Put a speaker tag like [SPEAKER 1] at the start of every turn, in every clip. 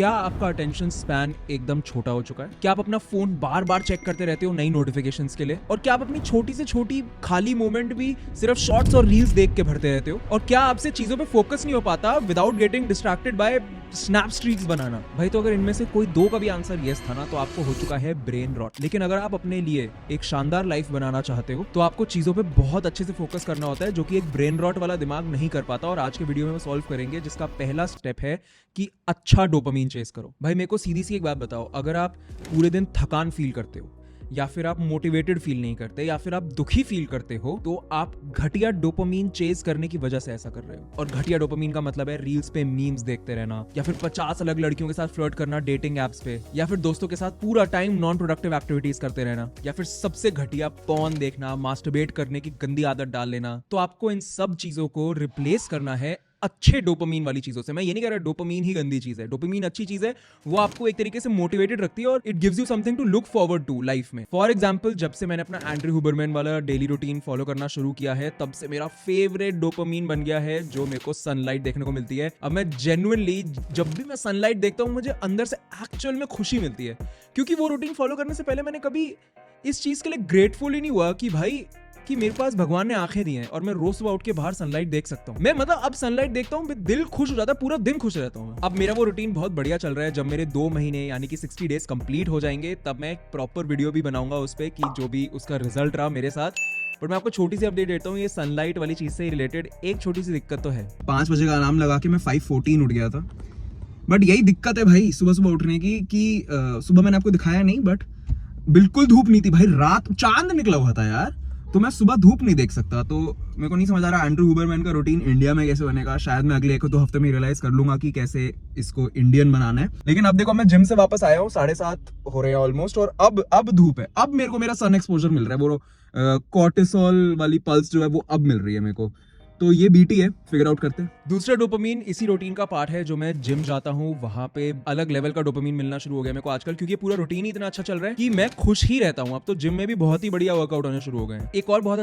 [SPEAKER 1] क्या आपका attention span एकदम छोटा हो चुका है? क्या आप अपना फोन बार बार चेक करते रहते हो नई नोटिफिकेशंस के लिए? और क्या आप अपनी छोटी से छोटी खाली मोमेंट भी सिर्फ शॉर्ट्स और रील्स देख के भरते रहते हो? और क्या आपसे चीजों पे फोकस नहीं हो पाता without getting distracted by snap streaks बनाना? भाई तो अगर इनमें से कोई दो का भी आंसर यस था ना, तो आपको हो चुका है ब्रेन रॉट। लेकिन अगर आप अपने लिए एक शानदार लाइफ बनाना चाहते हो तो आपको चीजों पे बहुत अच्छे से फोकस करना होता है, जो कि एक ब्रेन रॉट वाला दिमाग नहीं कर पाता। और आज के वीडियो में सॉल्व करेंगे, जिसका पहला स्टेप है कि अच्छा डोपामीन चेस करो। भाई मेरे को सीधी सी एक बात बताओ, अगर आप पूरे दिन थकान फील करते हो, या फिर आप मोटिवेटेड फील नहीं करते, या फिर आप दुखी फील करते हो, तो आप घटिया डोपामीन चेस करने की वजह से ऐसा कर रहे हो। और घटिया डोपामीन का मतलब है रील्स पे मीम्स देखते रहना, या फिर 50 अलग लड़कियों के साथ फ्लर्ट करना डेटिंग एप्स पे, या फिर दोस्तों के साथ पूरा टाइम नॉन प्रोडक्टिव एक्टिविटीज करते रहना, या फिर सबसे घटिया पॉर्न देखना, मास्टरबेट करने की गंदी आदत डाल लेना। तो आपको इन सब चीजों को रिप्लेस करना है अच्छे डोपामीन वाली चीजों से। मैं ये नहीं कह रहा डोपामीन ही गंदी चीज है, डोपामीन अच्छी चीज है। वो आपको एक तरीके से मोटिवेटेड रखती है और it gives you something to look forward to life में। फॉर एग्जांपल, जब से मैंने अपना एंड्रयू हुबरमैन वाला डेली रूटीन फॉलो करना शुरू किया है, तब से मेरा फेवरेट डोपामीन बन गया है जो मेरे को सनलाइट देखने को मिलती है। अब मैं जेन्युइनली जब भी मैं सनलाइट देखता हूँ, मुझे अंदर से एक्चुअल में खुशी मिलती है, क्योंकि वो रूटीन फॉलो करने से पहले मैंने कभी इस चीज के लिए ग्रेटफुल ही नहीं हुआ कि भाई कि मेरे पास भगवान ने आंखें दी हैं और मैं रोज सुबह उठ के बाहर सनलाइट देख सकता हूँ। मैं मतलब अब सनलाइट देखता हूँ, दिल खुश हो जाता है, पूरा दिन खुश रहता हूँ। अब मेरा वो रूटीन बहुत बढ़िया चल रहा है। जब मेरे 2 महीने यानी कि 60 डेज कंप्लीट हो जाएंगे, तब मैं एक प्रॉपर वीडियो भी बनाऊंगा उस पर कि जो भी उसका रिजल्ट रहा मेरे साथ। बट मैं आपको छोटी सी अपडेट देता हूँ, ये सनलाइट वाली चीज से रिलेटेड एक छोटी सी दिक्कत तो है।
[SPEAKER 2] 5 बजे का अलार्म लगा के मैं 5:14 उठ गया था। बट यही दिक्कत है भाई सुबह सुबह उठने की कि सुबह मैंने आपको दिखाया नहीं, बट बिल्कुल धूप नहीं थी भाई, रात चांद निकला हुआ था यार, तो मैं सुबह धूप नहीं देख सकता। तो मेरे को नहीं समझ आ रहा एंड्रयू हुबरमैन का रूटीन इंडिया में कैसे बनेगा। शायद मैं अगले 1-2 हफ्ते में रियलाइज कर लूंगा कि कैसे इसको इंडियन बनाना है। लेकिन अब देखो, मैं जिम से वापस आया हूँ, 7:30 हो रहे हैं ऑलमोस्ट, और अब धूप है। अब मेरे को मेरा सन एक्सपोजर मिल रहा है, वो कॉर्टिसोल वाली पल्स जो है वो अब मिल रही है मेरे को। तो ये बीटी है, फिगर आउट करते हैं।
[SPEAKER 1] दूसरा डोपामीन इसी रूटीन का पार्ट है। जो मैं जिम जाता हूँ, वहां पे अलग लेवल का डोपामीन मिलना शुरू हो गया मेरे को आजकल, क्योंकि पूरा रूटीन ही इतना अच्छा चल रहा है कि मैं खुश ही रहता हूँ। अब तो जिम में भी बहुत ही बढ़िया वर्कआउट होने शुरू हो गए हैं। एक और बहुत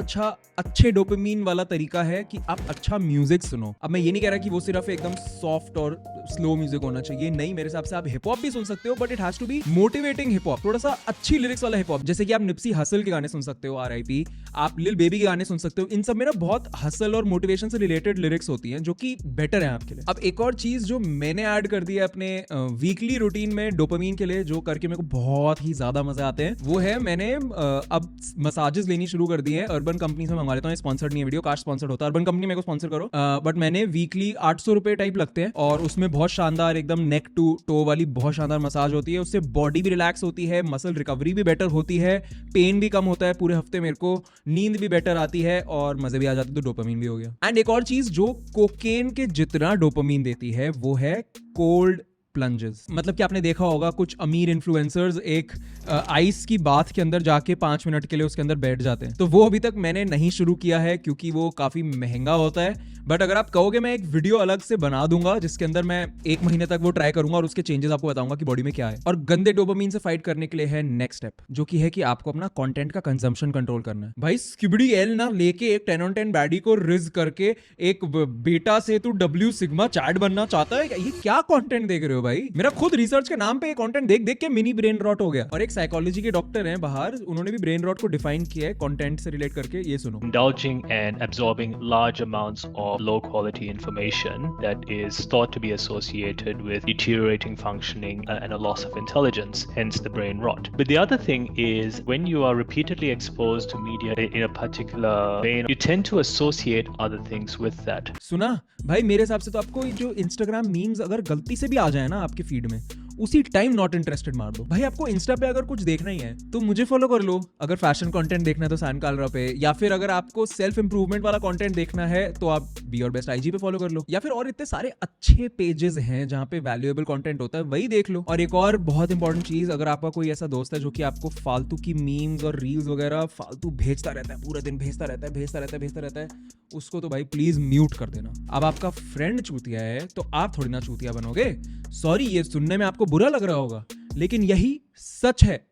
[SPEAKER 1] अच्छे डोपामीन वाला तरीका है कि आप अच्छा म्यूजिक सुनो। अब मैं ये नहीं कह रहा कि वो सिर्फ एकदम सॉफ्ट और स्लो म्यूजिक होना चाहिए, नहीं, मेरे हिसाब से आप हिप हॉप भी सुन सकते हो, but it has to be motivating hip hop, थोड़ा सा अच्छी लिरिक्स वाला हिप हॉप। जैसे कि आप निप्सी हसल के गाने सुन सकते हो, RIP, आप लिल बेबी के गाने सुन सकते हो। इन सब में ना बहुत हसल और मोटिवेशन से रिलेटेड लिरिक्स होती हैं, जो कि बेटर है आपके लिए। अब एक और चीज जो मैंने ऐड कर दी है अपने वीकली रूटीन में डोपामीन के लिए, जो करके मेरे को बहुत ही ज्यादा मजा आते हैं, वो है मैंने अब मसाजेस लेनी शुरू कर दी है। अर्बन कंपनी से मंगवा लेता हूँ, स्पॉन्सर्ड नहीं है वीडियो, काश स्पॉन्सर्ड होता, अर्बन कंपनी मेरे को स्पॉन्सर करो। बट मैंने वीकली 800 रुपए टाइप लगते हैं, और उसमें बहुत शानदार एकदम नेक टू टो वाली बहुत शानदार मसाज होती है। उससे बॉडी भी रिलैक्स होती है, मसल रिकवरी भी बेटर होती है, पेन भी कम होता है पूरे हफ्ते, मेरे को नींद भी बेटर आती है और मजे भी आ जाते हैं, तो डोपामीन भी हो गया। एंड एक और चीज जो कोकेन के जितना डोपामीन देती है, वो है कोल्ड प्लंजेस। मतलब कि आपने देखा होगा कुछ अमीर इन्फ्लुएंसर्स एक आइस की बाथ के अंदर जाके 5 मिनट के लिए उसके अंदर बैठ जाते हैं। तो वो अभी तक मैंने नहीं शुरू किया है, क्योंकि वो काफी महंगा होता है। बट अगर आप कहोगे, मैं एक वीडियो अलग से बना दूंगा जिसके अंदर मैं 1 महीने तक वो ट्राई करूंगा और उसके चेंजेस आपको बताऊंगा कि बॉडी में क्या है। और गंदे डोपामीन से फाइट करने के लिए है नेक्स्ट स्टेप, जो कि है कि आपको अपना कंटेंट का कंजम्पशन कंट्रोल करना है। भाई स्किबिडी एल ना लेके एक 10 on 10 बैडी को रिज करके एक बेटा से तू W सिग्मा चैट बनना चाहता है, ये क्या कंटेंट देख रहे हो भाई? मेरा खुद रिसर्च के नाम पे कंटेंट देख देख के मिनी ब्रेन रॉट हो गया। और एक साइकोलॉजी के डॉक्टर हैं बाहर, उन्होंने भी ब्रेन रॉट को डिफाइन किया है कंटेंट से रिलेट करके, ये सुनो।
[SPEAKER 3] Indulging and absorbing large amounts of low quality information that is thought to be associated with deteriorating functioning and a loss of intelligence, hence the brain rot. But the other thing is, when you are repeatedly exposed to media in a particular vein, you tend to associate other things with that.
[SPEAKER 1] सुना भाई, मेरे हिसाब से तो आपको जो Instagram memes अगर गलती से भी आ जाए ना आपके फीड में, उसी टाइम नॉट इंटरेस्टेड मार दो। भाई आपको इंस्टा पे अगर कुछ देखना ही है तो मुझे फॉलो कर लो, अगर फैशन कंटेंट देखना है तो सैन कालरा पे, या फिर अगर आपको सेल्फ इंप्रूवमेंट वाला कंटेंट देखना है तो आप बी योर बेस्ट IG पे फॉलो कर लो, या फिर और इतने सारे अच्छे पेजेस हैं जहां पे वैल्यूएबल कंटेंट होता है, वही देख लो। और एक और बहुत इंपॉर्टेंट चीज, अगर आपका कोई ऐसा दोस्त है जो कि आपको फालतू की मीम्स और रील्स वगैरह फालतू भेजता रहता है, पूरा दिन भेजता रहता है, उसको तो भाई प्लीज म्यूट कर देना। अब आपका फ्रेंड चूतिया है तो आप थोड़ी ना चूतिया बनोगे। सॉरी, ये सुनने में आपको बुरा लग रहा होगा, लेकिन यही सच है।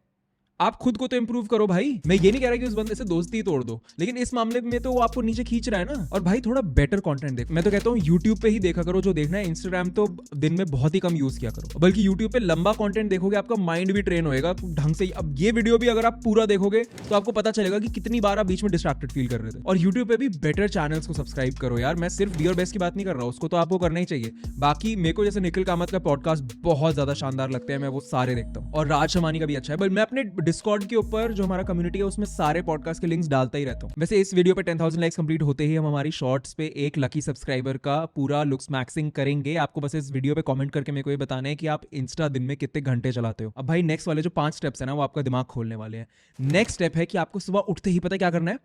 [SPEAKER 1] आप खुद को तो इंप्रूव करो भाई। मैं ये नहीं कह रहा कि उस बंदे से दोस्ती ही तोड़ दो, लेकिन इस मामले में तो वो आपको नीचे खींच रहा है ना। और भाई थोड़ा बेटर कंटेंट देख। मैं तो कहता हूँ यूट्यूब पे ही देखा करो जो देखना है। इंस्टाग्राम तो दिन में बहुत ही कम यूज किया करो, बल्कि यूट्यूब पे लंबा कंटेंट देखोगे आपका माइंड भी ट्रेन होएगा ढंग से। अब ये वीडियो भी अगर आप पूरा देखोगे तो आपको पता चलेगा कि कितनी बार आप बीच में डिस्ट्रैक्टेड फील कर रहे थे। और यूट्यूब पे भी बेटर चैनल्स को सब्सक्राइब करो यार। मैं सिर्फ बी और बेस्ट की बात नहीं कर रहा, उसको तो आपको करना ही चाहिए। बाकी मेरे को जैसे निखिल कामत का पॉडकास्ट बहुत ज्यादा शानदार लगते हैं, मैं वो सारे देखता हूँ। और राज शमानी का भी अच्छा है। बट मैं अपने डिस्कॉर्ड के ऊपर जो हमारा कम्युनिटी है उसमें सारे पॉडकास्ट के लिंक्स डालता ही रहता हूँ। वैसे इस वीडियो पे 10,000 लाइक्स कंप्लीट होते ही हम हमारी शॉर्ट्स पे एक लकी सब्सक्राइबर का पूरा लुक्स मैक्सिंग करेंगे। आपको बस इस वीडियो पे कमेंट करके मेरे को ये बताना है कि आप इंस्टा दिन में कितने घंटे चलाते हो। अब भाई नेक्स्ट वाले जो 5 स्टेप्स है ना वो आपका दिमाग खोलने वाले हैं। नेक्स्ट स्टेप है कि आपको सुबह उठते ही पता क्या करना है,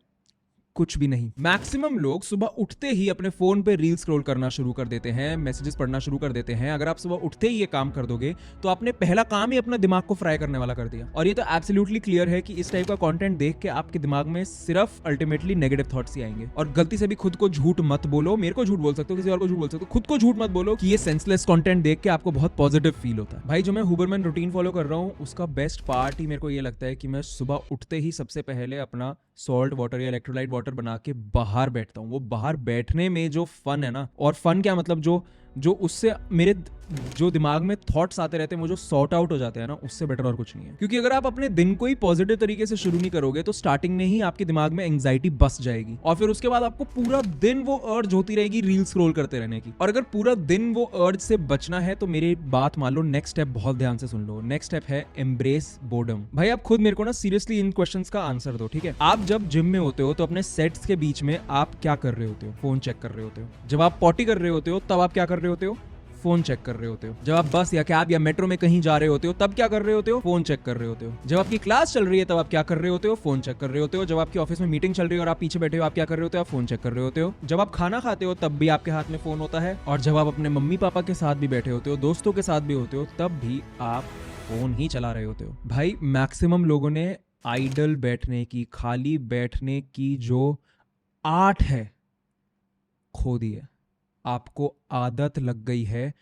[SPEAKER 1] कुछ भी नहीं। मैक्सिमम लोग सुबह उठते ही अपने फोन पे रील स्क्रॉल करना शुरू कर देते हैं, मैसेजेस पढ़ना शुरू कर देते हैं। अगर आप सुबह उठते ही ये काम कर दोगे तो आपने पहला काम ही अपना दिमाग को फ्राई करने वाला कर दिया। और ये तो एब्सोल्युटली क्लियर है कि इस टाइप का कंटेंट देख के आपके दिमाग में सिर्फ अल्टीमेटली नेगेटिव थॉट्स ही आएंगे। और गलती से भी खुद को झूठ मत बोलो। मेरे को झूठ बोल सकते हो, किसी और को झूठ बोल सकते हो, खुद को झूठ मत बोलो कि ये सेंसलेस कंटेंट देख के आपको बहुत पॉजिटिव फील होता है। भाई जो मैं हुबरमैन रूटीन फॉलो कर रहा हूँ उसका बेस्ट पार्ट ही मेरे को ये लगता है कि मैं सुबह उठते ही सबसे पहले अपना सॉल्ट वाटर या इलेक्ट्रोलाइट वाटर बना के बाहर बैठता हूँ। वो बाहर बैठने में जो फन है ना, और फन क्या मतलब जो उससे मेरे जो दिमाग में थॉट्स आते रहते हैं वो जो सॉर्ट आउट हो जाते हैं ना, उससे बेटर और कुछ नहीं है। क्योंकि अगर आप अपने दिन को ही पॉजिटिव तरीके से शुरू नहीं करोगे तो स्टार्टिंग में ही आपके दिमाग में एंग्जाइटी बस जाएगी और फिर उसके बाद आपको पूरा दिन वो अर्ज होती रहेगी रील स्क्रॉल करते रहने की। और अगर पूरा दिन वो अर्ज से बचना है तो मेरी बात मान लो, नेक्स्ट स्टेप बहुत ध्यान से सुन लो। नेक्स्ट स्टेप है एम्ब्रेस बोर्डम। भाई आप खुद मेरे को ना सीरियसली इन क्वेश्चंस का आंसर दो, ठीक है। आप जब जिम में होते हो तो अपने सेट्स के बीच में आप क्या कर रहे होते हो? फोन चेक कर रहे होते हो। जब आप पॉटी कर रहे होते हो तब आप क्या कर रहे होते हो? फोन चेक कर रहे होते हो। जब आप बस या कैब या मेट्रो में कहीं जा रहे होते हो तब क्या कर रहे होते हो? फोन चेक कर रहे होते हो। जब आपकी क्लास चल रही है तब आप क्या कर रहे होते हो? फोन चेक कर रहे होते हो। जब आपकी ऑफिस में मीटिंग चल रही है और आप पीछे बैठे हो, आप क्या कर रहे होते हो? आप फोन चेक कर रहे होते हो। जब आप खाना खाते हो तब भी आपके हाथ में फोन होता है, और जब आप अपने मम्मी पापा के साथ भी बैठे होते हो, दोस्तों के साथ भी होते हो, तब भी आप फोन ही चला रहे होते हो। भाई मैक्सिमम लोगों ने आइडल बैठने की, खाली बैठने की जो आर्ट है खो दी है। आपको आदत लग गई है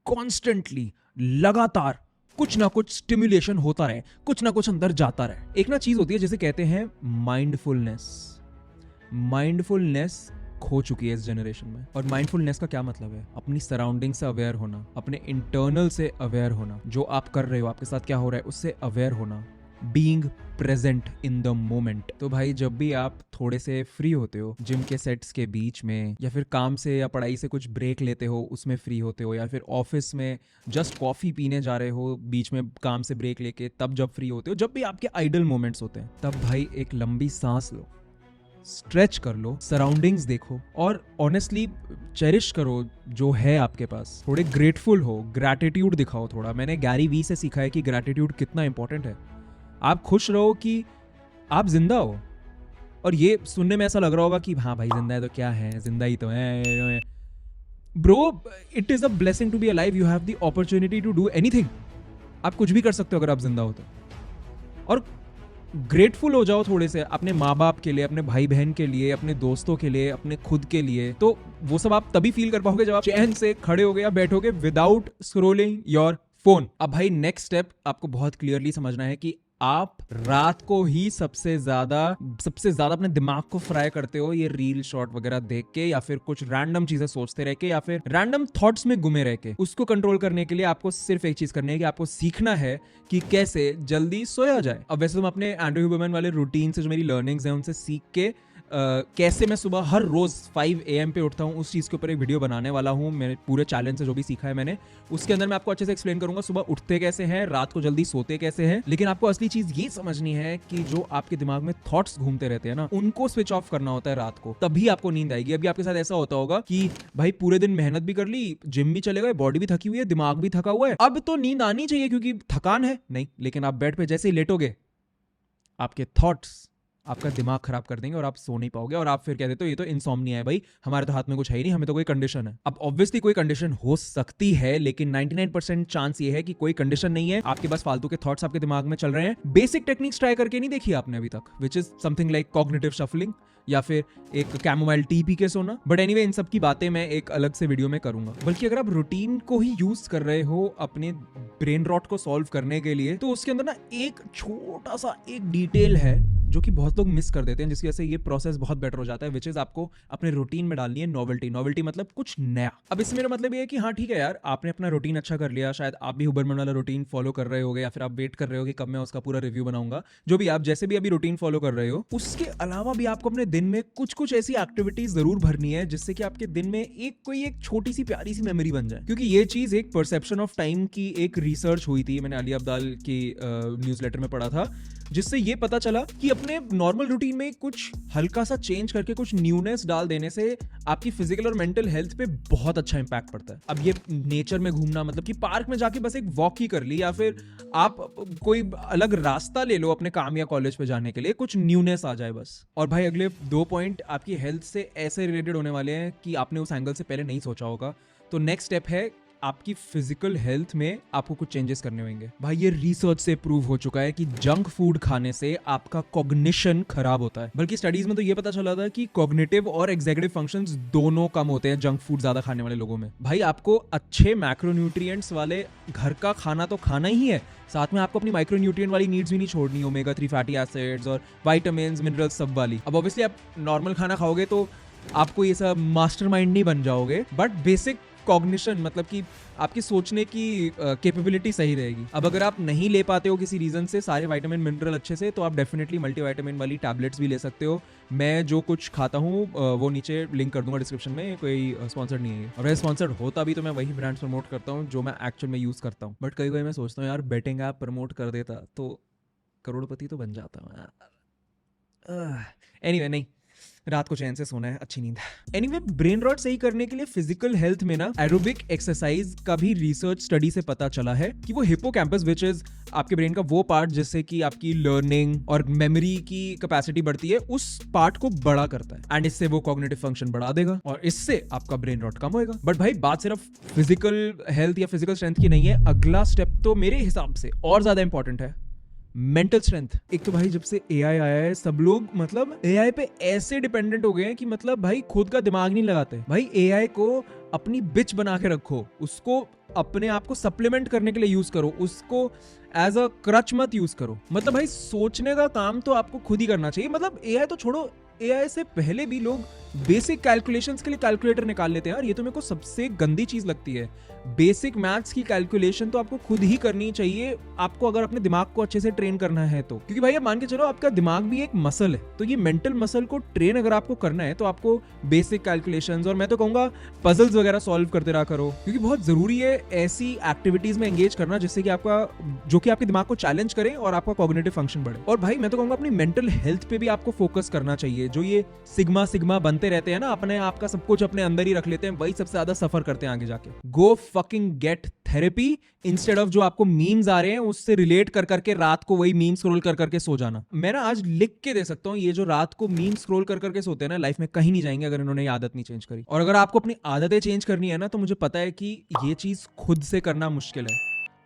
[SPEAKER 1] कॉन्स्टेंटली, लगातार कुछ ना कुछ स्टिमुलेशन होता रहे, कुछ ना कुछ अंदर जाता रहे। एक ना चीज होती है जिसे कहते हैं माइंडफुलनेस। माइंडफुलनेस खो चुकी है इस जनरेशन में। और माइंडफुलनेस का क्या मतलब है? अपनी सराउंडिंग से अवेयर होना, अपने इंटरनल से अवेयर होना, जो आप कर रहे हो, आपके साथ क्या हो रहा है उससे अवेयर होना, being present in the moment. तो भाई जब भी आप थोड़े से फ्री होते हो, जिम के सेट्स के बीच में, या फिर काम से या पढ़ाई से कुछ ब्रेक लेते हो उसमें फ्री होते हो, या फिर ऑफिस में जस्ट कॉफी पीने जा रहे हो बीच में काम से ब्रेक लेके, तब जब फ्री होते हो, जब भी आपके आइडल मोमेंट्स होते हैं, तब भाई एक लंबी सांस लो, स्ट्रेच कर लो, सराउंडिंग्स देखो और ऑनेस्टली चेरिश करो जो है आपके पास। थोड़े ग्रेटफुल हो, ग्रैटिट्यूड दिखाओ थोड़ा। मैंने गैरी वी से सीखा है कि ग्रैटिट्यूड कितना इंपॉर्टेंट है। आप खुश रहो कि आप जिंदा हो। और ये सुनने में ऐसा लग रहा होगा कि हाँ भाई जिंदा है तो क्या है, जिंदा ही तो है। Bro, it is a blessing to be alive. You have the opportunity to do anything. आप कुछ भी कर सकते हो अगर आप जिंदा हो तो। और ग्रेटफुल हो जाओ थोड़े से अपने माँ बाप के लिए, अपने भाई बहन के लिए, अपने दोस्तों के लिए, अपने खुद के लिए। तो वो सब आप तभी फील कर पाओगे जब आप चैन से खड़े होगे या बैठोगे विदाउट स्क्रोलिंग योर फोन। अब भाई नेक्स्ट स्टेप आपको बहुत क्लियरली समझना है कि आप रात को ही सबसे ज्यादा अपने दिमाग को फ्राई करते हो ये रील शॉर्ट वगैरह देख के, या फिर कुछ रैंडम चीजें सोचते रह के, या फिर रैंडम थॉट्स में गुमे रह के। उसको कंट्रोल करने के लिए आपको सिर्फ एक चीज करनी है कि आपको सीखना है कि कैसे जल्दी सोया जाए। अब वैसे तो मैं अपने एंड्रयू हुबरमैन वाले रूटीन से जो मेरी लर्निंग्स हैं उनसे सीख के कैसे मैं सुबह हर रोज 5 AM पे उठता हूँ, उस चीज के ऊपर एक वीडियो बनाने वाला हूँ। मेरे पूरे चैलेंज से जो भी सीखा है मैंने, उसके अंदर मैं आपको अच्छे से एक्सप्लेन करूंगा सुबह उठते कैसे हैं, रात को जल्दी सोते कैसे हैं। लेकिन आपको असली चीज ये समझनी है कि जो आपके दिमाग में थॉट्स घूमते रहते हैं ना, उनको स्विच ऑफ करना होता है रात को, तभी आपको नींद आएगी। अभी आपके साथ ऐसा होता होगा कि भाई पूरे दिन मेहनत भी कर ली, जिम भी चले गए, बॉडी भी थकी हुई है, दिमाग भी थका हुआ है, अब तो नींद आनी चाहिए क्योंकि थकान है नहीं। लेकिन आप बेड पे जैसे ही लेटोगे, आपके थॉट्स आपका दिमाग खराब कर देंगे और आप सो नहीं पाओगे, और आप फिर कह देते हो ये तो इंसोम्निया है भाई, हमारे तो हाथ में कुछ है ही नहीं, हमें तो कोई कंडीशन है। अब ऑब्वियसली कोई कंडीशन हो सकती है, लेकिन 99% चांस ये है कि कोई कंडीशन नहीं है, आपके पास फालतू के थॉट्स आपके दिमाग में चल रहे हैं। बेसिक टेक्निक्स ट्राई करके नहीं देखी आपने अभी तक, which is something like cognitive shuffling, या फिर एक कैमोमाइल टी पी के सोना। बट एनीवे इन सब की बातें मैं एक अलग से वीडियो में करूंगा। बल्कि अगर आप रूटीन को ही यूज कर रहे हो अपने ब्रेन रॉट को सॉल्व करने के लिए, तो उसके अंदर ना एक छोटा सा एक डिटेल है जो कि बहुत लोग मिस कर देते हैं, जिसकी वजह से ये प्रोसेस बहुत बेटर हो जाता है, विच इज आपको अपने रूटीन में डालनी है नॉवेल्टी। नॉवेल्टी मतलब कुछ नया। अब इससे मेरा मतलब ये है कि हाँ ठीक है यार, आपने अपना रूटीन अच्छा कर लिया, शायद आप भी हुबरमन वाला रूटीन फॉलो कर रहे होगे, या फिर आप वेट कर रहे हो कि कब मैं उसका पूरा रिव्यू बनाऊंगा। जो भी आप जैसे भी अभी रूटीन फॉलो कर रहे हो, उसके अलावा भी आपको अपने दिन में कुछ कुछ ऐसी एक्टिविटीज जरूर भरनी है जिससे कि आपके दिन में कोई एक छोटी सी प्यारी सी मेमोरी बन जाए। क्योंकि ये चीज एक परसेप्शन ऑफ टाइम की एक रिसर्च हुई थी, मैंने अली अब्दाल की न्यूज़लेटर में पढ़ा था, जिससे ये पता चला कि अपने नॉर्मल रूटीन में कुछ हल्का सा चेंज करके कुछ न्यूनेस डाल देने से आपकी फिजिकल और मेंटल हेल्थ पे बहुत अच्छा इंपैक्ट पड़ता है। अब ये नेचर में घूमना मतलब कि पार्क में जाके बस एक वॉक ही कर ली, या फिर आप कोई अलग रास्ता ले लो अपने काम या कॉलेज पे जाने के लिए, कुछ न्यूनेस आ जाए बस। और भाई अगले 2 पॉइंट आपकी हेल्थ से ऐसे रिलेटेड होने वाले हैं कि आपने उस एंगल से पहले नहीं सोचा होगा। तो नेक्स्ट स्टेप है आपकी फिजिकल हेल्थ में आपको कुछ चेंजेस करने होंगे। भाई ये रिसर्च से प्रूव हो चुका है कि जंक फूड खाने से आपका कॉग्निशन खराब होता है। बल्कि स्टडीज में तो ये पता चला था कि कॉग्निटिव और एग्जीक्यूटिव फंक्शंस दोनों कम होते हैं जंक फूड ज्यादा खाने वाले लोगों में। भाई आपको अच्छे मैक्रोन्यूट्रिएंट्स वाले घर का खाना तो खाना ही है, साथ में आपको अपनी माइक्रोन्यूट्रिएंट वाली नीड्स भी नहीं छोड़नी, ओमेगा 3 फैटी एसिड्स और विटामिन्स मिनरल्स सब वाली। अब ऑब्वियसली आप नॉर्मल खाना खाओगे तो आपको ये सब मास्टरमाइंड नहीं बन जाओगे, बट बेसिक कॉग्निशन मतलब कि आपकी सोचने की कैपेबिलिटी सही रहेगी। अब अगर आप नहीं ले पाते हो किसी रीजन से सारे विटामिन मिनरल अच्छे से, तो आप डेफिनेटली मल्टीविटामिन वाली टैबलेट्स भी ले सकते हो। मैं जो कुछ खाता हूँ वो नीचे लिंक कर दूंगा डिस्क्रिप्शन में, कोई स्पॉन्सर्ड नहीं है। और अगर स्पॉन्सर्ड होता भी तो मैं वही ब्रांड्स प्रमोट करता हूँ जो मैं एक्चुअल में यूज करता हूँ। बट कई मैं सोचता हूँ यार बेटिंग ऐप प्रमोट कर देता तो करोड़पति तो बन जाता हूँ यार। एनीवे नहीं, रात को चैन से सोना है, अच्छी नींद। एनीवे ब्रेन रॉट सही करने के लिए फिजिकल हेल्थ में ना एरोबिक एक्सरसाइज का भी रिसर्च स्टडी से पता चला है कि वो हिप्पोकैम्पस विच इज आपके ब्रेन का वो पार्ट जिससे कि आपकी लर्निंग और मेमोरी की कैपेसिटी बढ़ती है, उस पार्ट को बड़ा करता है एंड इससे वो कॉग्निटिव फंक्शन बढ़ा देगा और इससे आपका ब्रेन रॉट कम होएगा। बट भाई बात सिर्फ फिजिकल हेल्थ या फिजिकल स्ट्रेंथ की नहीं है, अगला स्टेप तो मेरे हिसाब से और ज्यादा इंपॉर्टेंट है, मेंटल स्ट्रेंथ। एक तो भाई जब से एआई आया है सब लोग मतलब एआई पे ऐसे डिपेंडेंट हो गए हैं कि मतलब भाई खुद का दिमाग नहीं लगाते। भाई एआई को अपनी बिच बना के रखो, उसको अपने आप को सप्लीमेंट करने के लिए यूज करो, उसको एज अ क्रच मत यूज करो। मतलब भाई सोचने का काम तो आपको खुद ही करना चाहिए। मतलब एआई तो छोड़ो, एआई से पहले भी लोग बेसिक कैलकुलेशंस के लिए कैलकुलेटर निकाल लेते हैं यार। ये तो मेरे को सबसे गंदी चीज लगती है। बेसिक मैथ्स की कैलकुलेशन तो आपको खुद ही करनी चाहिए, आपको अगर अपने दिमाग को अच्छे से ट्रेन करना है तो। क्योंकि भाई आप मान के चलो आपका दिमाग भी एक मसल है, तो ये मेंटल मसल को ट्रेन अगर आपको करना है तो आपको बेसिक कैलकुलेशंस और मैं तो कहूंगा पजल्स वगैरह सॉल्व करते रहा करो। क्योंकि बहुत जरूरी है ऐसी एक्टिविटीज में एंगेज करना जिससे कि आपका जो कि आपके दिमाग को चैलेंज करे और आपका कॉग्निटिव फंक्शन बढ़े। और भाई मैं तो कहूंगा अपनी मेंटल हेल्थ पे भी आपको फोकस करना चाहिए। जो ये सिग्मा सिग्मा बनते रहते हैं ना, अपने आप का सब कुछ अपने अंदर ही रख लेते हैं, वही सबसे ज्यादा सफर करते हैं आगे जाके। Go fucking get therapy instead of जो आपको मीम्स आ रहे हैं उससे रिलेट कर करके रात को वही मीम स्क्रॉल कर करके सो जाना। मैं ना आज लिख के दे सकता हूँ, ये जो रात को मीम स्क्रॉल कर करके सोते हैं ना, लाइफ में कहीं नहीं जाएंगे अगर इन्होंने ये आदत नहीं चेंज करी। और अगर आपको अपनी आदतें चेंज करनी है ना, तो मुझे पता है कि ये चीज खुद से करना मुश्किल है।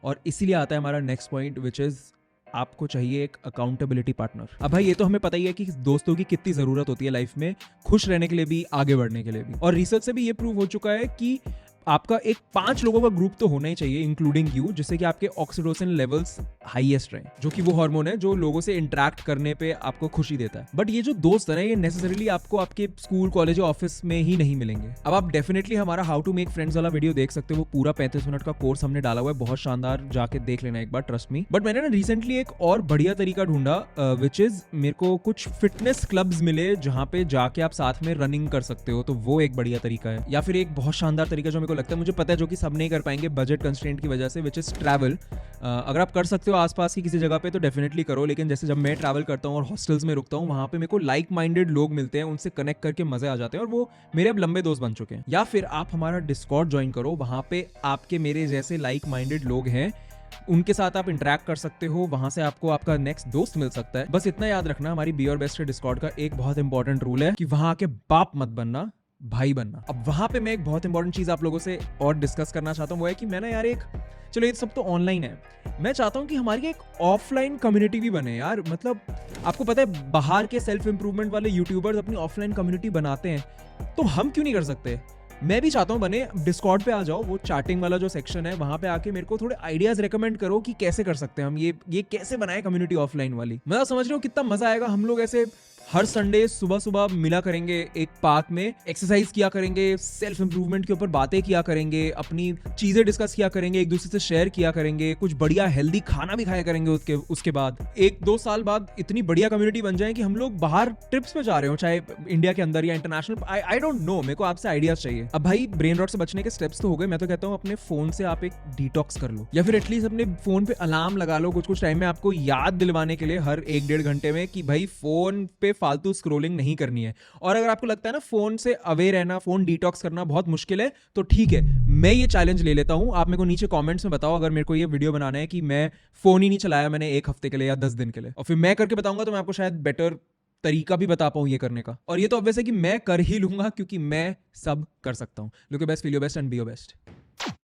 [SPEAKER 1] और इसीलिए आता है हमारा नेक्स्ट पॉइंट विच इज आपको चाहिए एक अकाउंटेबिलिटी पार्टनर। अब भाई ये तो हमें पता ही है कि दोस्तों की कितनी जरूरत होती है लाइफ में, खुश रहने के लिए भी, आगे बढ़ने के लिए भी। और रिसर्च से भी ये प्रूव हो चुका है कि आपका एक 5 लोगों का ग्रुप तो होना ही चाहिए इंक्लूडिंग यू, जिससे कि आपके ऑक्सीटोसिन लेवल्स हाईएस्ट रहें, जो कि वो हार्मोन है जो लोगों से इंटरेक्ट करने पे आपको खुशी देता है। बट ये जो दोस्त है ये नेसेसरीली आपको आपके स्कूल कॉलेज या ऑफिस में ही नहीं मिलेंगे। अब आप डेफिनेटली हमारा हाउ टू मेक फ्रेंड्स वाला वीडियो देख सकते हो, वो पूरा 35 मिनट का कोर्स हमने डाला हुआ है, बहुत शानदार, जाके देख लेना एक बार, ट्रस्ट मी। बट मैंने ना रिसेंटली एक और बढ़िया तरीका ढूंढा विच इज मेरे को कुछ फिटनेस क्लब्स मिले जहां पे जाके आप साथ में रनिंग कर सकते हो, तो वो एक बढ़िया तरीका है। या फिर एक बहुत शानदार तरीका जो मेरे को लगता है, मुझे पता है जो कि सब नहीं कर पाएंगे बजट कंस्ट्रेंट की वजह से, विच इज ट्रैवल। अगर आप कर सकते हो आसपास की किसी जगह पे तो डेफिनेटली करो, लेकिन जैसे जब मैं ट्रैवल करता हूँ और हॉस्टल्स में रुकता हूँ, वहां पे मेरे को लाइक माइंडेड लोग मिलते हैं, उनसे कनेक्ट करके मजे आ जाते हैं और वो मेरे अब लंबे दोस्त बन चुके हैं। या फिर आप हमारा डिस्कॉर्ड ज्वाइन करो, वहां पे आपके मेरे जैसे लाइक माइंडेड लोग हैं, उनके साथ आप इंटरेक्ट कर सकते हो, वहां से आपको आपका नेक्स्ट दोस्त मिल सकता है। बस इतना याद रखना, हमारी बी और बेस्ट डिस्कॉर्ड का एक बहुत इंपॉर्टेंट रूल है कि वहां आके बाप मत बनना, भाई बनना। अब वहां पे मैं एक बहुत इंपॉर्टेंट चीज आप लोगों से और डिस्कस करना चाहता हूँ, वो है कि मैं ना यार एक, चलो ये सब तो ऑनलाइन है, मैं चाहता हूँ कि हमारी एक ऑफलाइन कम्युनिटी भी बने यार। मतलब आपको पता है बाहर के सेल्फ इंप्रूवमेंट वाले यूट्यूबर्स अपनी ऑफलाइन कम्युनिटी बनाते हैं, तो हम क्यों नहीं कर सकते? मैं भी चाहता हूँ बने। डिस्कॉर्ड पे आ जाओ, वो चैटिंग वाला जो सेक्शन है वहां पे आके मेरे को थोड़े आइडियाज रेकमेंड करो कि कैसे कर सकते हैं हम ये कैसे बनाए कम्युनिटी ऑफलाइन वाली। मैं समझ रहे हो कितना मजा आएगा। हम लोग ऐसे हर संडे सुबह सुबह मिला करेंगे एक पार्क में, एक्सरसाइज किया करेंगे, सेल्फ इंप्रूवमेंट के ऊपर बातें किया करेंगे, अपनी चीजें डिस्कस किया करेंगे, एक दूसरे से शेयर किया करेंगे, कुछ बढ़िया हेल्दी खाना भी खाया करेंगे। उसके बाद 1-2 साल बाद इतनी बढ़िया कम्युनिटी बन जाए कि हम लोग बाहर ट्रिप्स पे जा रहे हो, चाहे इंडिया के अंदर या इंटरनेशनल। आई डोंट नो, मेरे को आपसे आइडियाज चाहिए। अब भाई ब्रेन रॉट से बचने के स्टेप्स तो हो गए, मैं तो कहता हूँ अपने फोन से आप एक डिटॉक्स कर लो, या फिर एटलीस्ट अपने फोन पे अलार्म लगा लो कुछ टाइम में, आपको याद दिलवाने के लिए हर 1-1.5 घंटे में कि भाई फोन पे फालतू स्क्रोलिंग नहीं करनी है। और अगर आपको लगता है ना फोन से अवे रहना, फोन डिटॉक्स करना बहुत मुश्किल है, तो ठीक है, मैं ये चैलेंज ले लेता हूं। आप मेरे को नीचे कमेंट्स में बताओ अगर मेरे को ये वीडियो बनाना है कि मैं फोन ही नहीं चलाया मैंने 1 हफ्ते के लिए या 10 दिन के लिए, और फिर मैं करके बताऊंगा तो मैं आपको शायद बेटर तरीका भी बता पाऊं ये करने का। और ये तो ऑब्वियस है कि मैं कर ही लूंगा क्योंकि मैं सब कर सकता हूं। Look your best, feel your best and be your best.